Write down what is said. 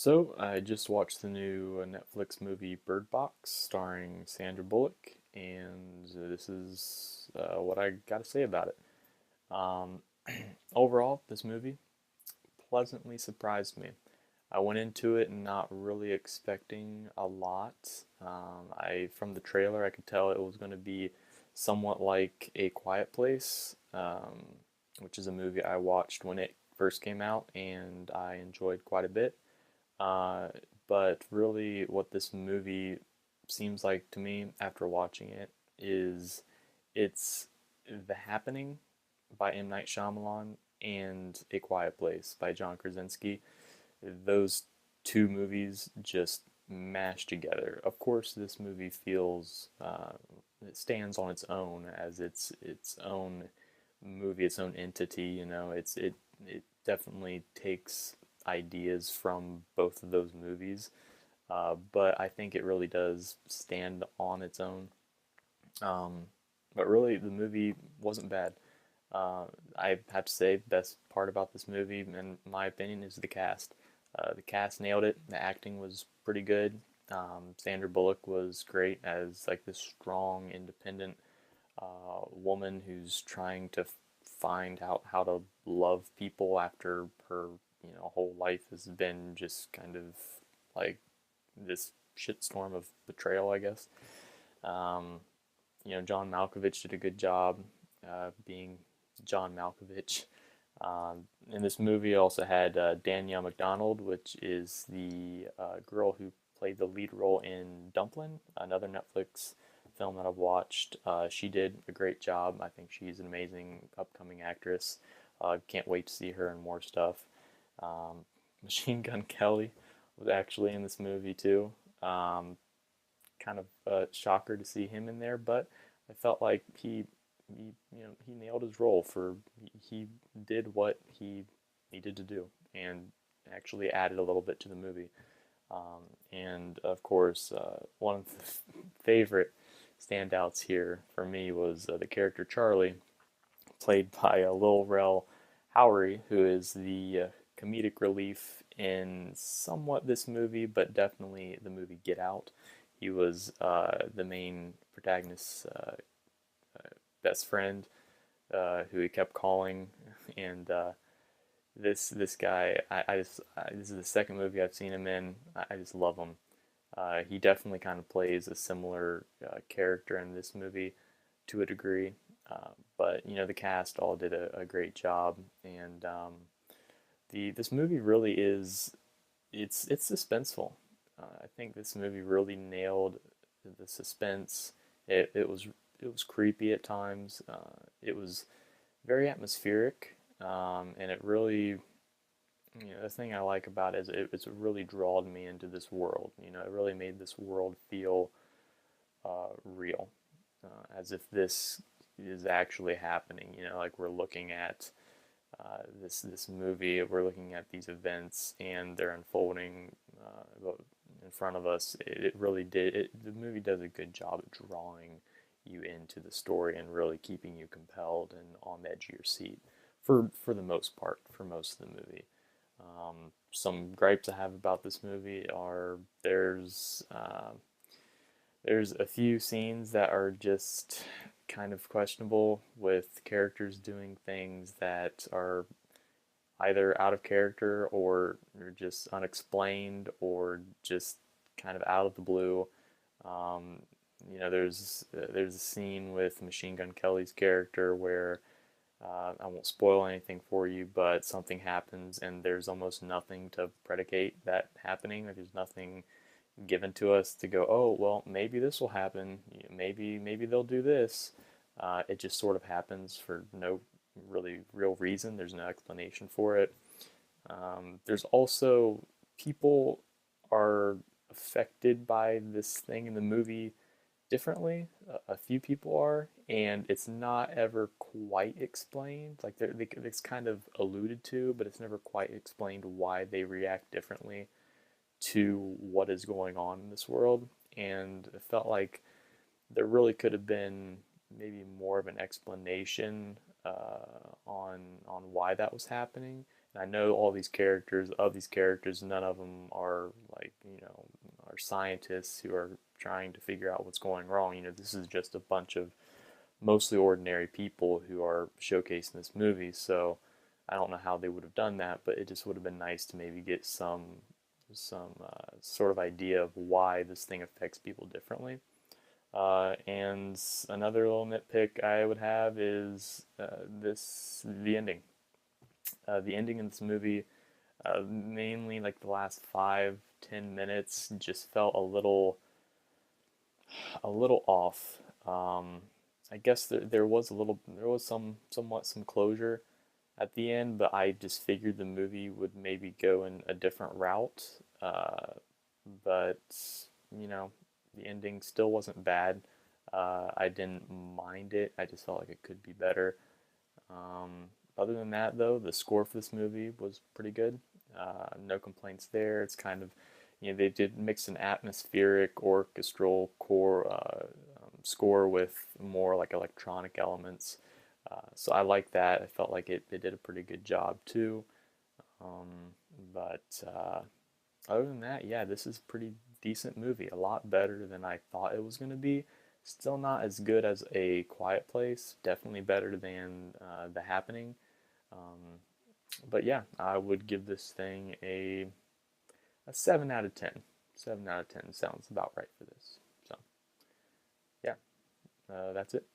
So, I just watched the new Netflix movie Bird Box starring Sandra Bullock, and this is what I got to say about it. Um, Overall, this movie pleasantly surprised me. I went into it not really expecting a lot. From the trailer, I could tell it was going to be somewhat like A Quiet Place, which is a movie I watched when it first came out, and I enjoyed quite a bit. Uh, but really, what this movie seems like to me after watching it is it's The Happening by M. Night Shyamalan and A Quiet Place by John Krasinski. Those two movies just mashed together. Of course, this movie feels it stands on its own as its own movie, its own entity. It definitely takes ideas from both of those movies, but I think it really does stand on its own. Um, but really, the movie wasn't bad. Uh, I have to say, the best part about this movie, in my opinion, is the cast. The cast nailed it. The acting was pretty good. Sandra Bullock was great as like this strong, independent woman who's trying to find out how to love people after her, whole life has been just kind of like this shitstorm of betrayal, I guess. Um, John Malkovich did a good job being John Malkovich. In this movie, also had Danielle McDonald, which is the girl who played the lead role in Dumplin', another Netflix film that I've watched. She did a great job. I think she's an amazing upcoming actress. Can't wait to see her in more stuff. Um, Machine Gun Kelly was actually in this movie too. Um, Kind of a shocker to see him in there, but I felt like he nailed his role for he did what he needed to do and actually added a little bit to the movie. And of course, one of the favorite standouts here for me was the character Charlie, played by Lil Rel Howery, who is the comedic relief in somewhat this movie, but definitely the movie Get Out. He was the main protagonist's best friend, who he kept calling, and this guy, this is the second movie I've seen him in. I just love him. He definitely kind of plays a similar character in this movie to a degree, but the cast all did a great job, and the this movie really is it's suspenseful. I think this movie really nailed the suspense. It was creepy at times. It was very atmospheric, and it really, the thing I like about it is it's really drawn me into this world. It really made this world feel real, as if this is actually happening. Like we're looking at this movie, we're looking at these events, and they're unfolding in front of us. It really did. The movie does a good job at drawing you into the story and really keeping you compelled and on the edge of your seat for the most part, for most of the movie. Some gripes I have about this movie are there's a few scenes that are just kind of questionable, with characters doing things that are either out of character or just unexplained or just kind of out of the blue. Um, there's a scene with Machine Gun Kelly's character where I won't spoil anything for you, but something happens and there's almost nothing to predicate that happening. Like there's nothing given to us to go, oh well, maybe this will happen. Maybe they'll do this. It just sort of happens for no really real reason. There's no explanation for it. There's also people are affected by this thing in the movie differently. A few people are, and it's not ever quite explained. Like it's kind of alluded to, but it's never quite explained why they react differently to what is going on in this world. And it felt like there really could have been maybe more of an explanation on why that was happening, I know all these characters. Of these characters, none of them are like, are scientists who are trying to figure out what's going wrong. This is just a bunch of mostly ordinary people who are showcasing this movie. So I don't know how they would have done that, but it just would have been nice to maybe get some sort of idea of why this thing affects people differently. And another little nitpick I would have is the ending. The ending in this movie, mainly like the last 5-10 minutes, just felt a little off. I guess there was some closure at the end, but I just figured the movie would maybe go in a different route. But you know, the ending still wasn't bad. I didn't mind it. I just felt like it could be better. Other than that, though, the score for this movie was pretty good. No complaints there. It's kind of, they did mix an atmospheric orchestral score with more like electronic elements. So I like that. I felt like it did a pretty good job too. But other than that, yeah, this is a pretty decent movie. A lot better than I thought it was going to be. Still not as good as A Quiet Place. Definitely better than The Happening. Um, but yeah, I would give this thing a 7 out of 10. 7 out of 10 sounds about right for this. So yeah, that's it.